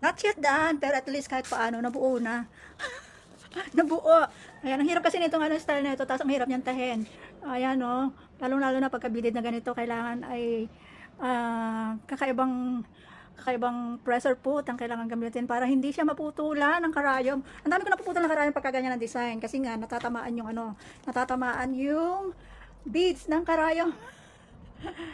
Not yet done, pero at least kahit paano, nabuo na. Nabuo. Ayan, ang hirap kasi nitong ano, style na ito, tapos ang hirap niyang tahin. Ayan, no. Lalo-lalo na pagkabidid na ganito, kailangan ay kakaibang pressure foot ang kailangan gamitin para hindi siya maputulan ng karayom. Ang dami ko napuputol ng karayom pagka ganyan ang design kasi nga natatamaan yung beads ng karayom.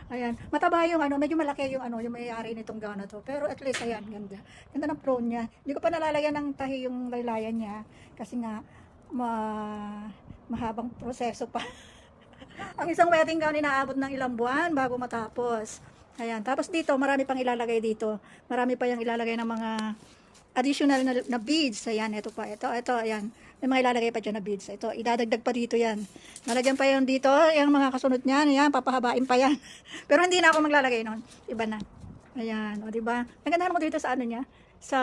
Ayan, mataba yung ano, medyo malaki yung ano, yung may-ari nitong gown na to. Pero at least ayan, ganda. Ganda ng prone niya. Hindi ko pa nalalagyan ng tahi yung laylayan niya kasi nga mahabang proseso pa. Ang isang wedding gown inaabot ng ilang buwan bago matapos. Ayan, tapos dito marami pang ilalagay dito. Marami pa yung ilalagay ng mga additional na beads. Ayan, ito pa. Ito, ayan. May mga ilalagay pa dyan na beads. Ito, idadagdag pa dito yan. Lalagyan pa yun dito. Yung mga kasunod niyan, ayan, papahabain pa yan. Pero hindi na ako maglalagay nun. Iba na. Ayan, o diba? Nagandahan ko dito sa ano niya, sa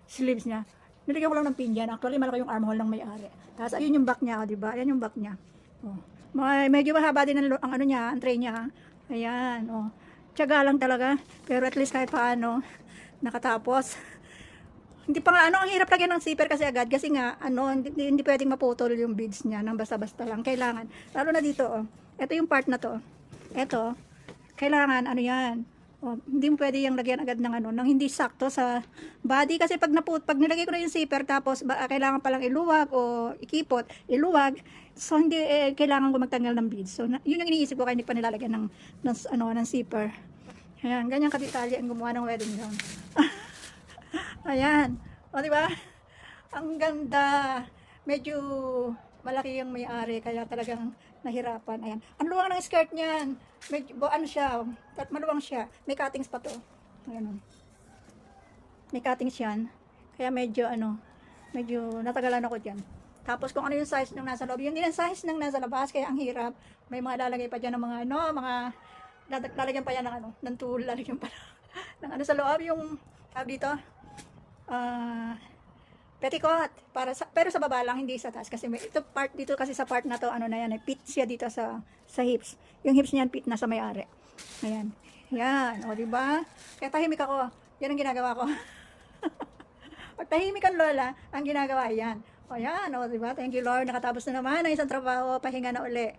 sleeves niya. Nilagyan ko lang ng pin dyan. Actually, malaki yung armhole ng may-ari. Tapos, ayun yung back niya, o diba? Ayan yung back niya. O. Medyo mahaba din ang ano niya, ang tray niya. Ayan, o. Tiyaga lang talaga. Pero at least kahit paano, nakatapos. Hindi pa nga, ano, ang hirap lagyan ng zipper kasi agad. Kasi nga, ano, hindi pwedeng maputol yung beads niya nang basta-basta lang. Kailangan. Lalo na dito, oh. Ito yung part na to. Ito. Kailangan, ano yan. Oh, hindi mo pwede yung lagyan agad ng ano, nang hindi sakto sa body. Kasi pag nilagay ko na yung zipper, tapos kailangan palang iluwag o ikipot, iluwag. So, hindi, kailangan ko magtanggal ng beads. So, yun yung iniisip ko kaya hindi pa nilalagyan ng zipper. Ayan, ganyan kadetalye ang gumawa ng wedding gown. Ayan. O, diba? Ang ganda. Medyo malaki yung may-ari, kaya talagang nahirapan. Ayan. Ang luwang ng skirt niyan. Medyo, ano siya, maluwang siya. May cuttings pa to. Ayan. May cuttings yan. Kaya medyo, medyo natagalan ako dyan. Tapos kung ano yung size ng nasa loob, yun din ang size ng nasa labas, kaya ang hirap. May mga lalagay pa dyan ng mga, lalagyan pa yan ng ng tool, lalagyan pa ng sa loob, yung, dito, petticoat pero sa baba lang, hindi sa taas kasi ito part dito kasi sa part na to na yan, fit siya dito sa hips. Yung hips niyan fit na sa may-ari. Ayan. Yan, o di ba? Kaya tahimik ako. Yan ang ginagawa ko. Pag tahimik ang lola, ang ginagawa yan. O yan, o di ba? Thank you Lord, nakatapos na naman ang isang trabaho, pahinga na uli.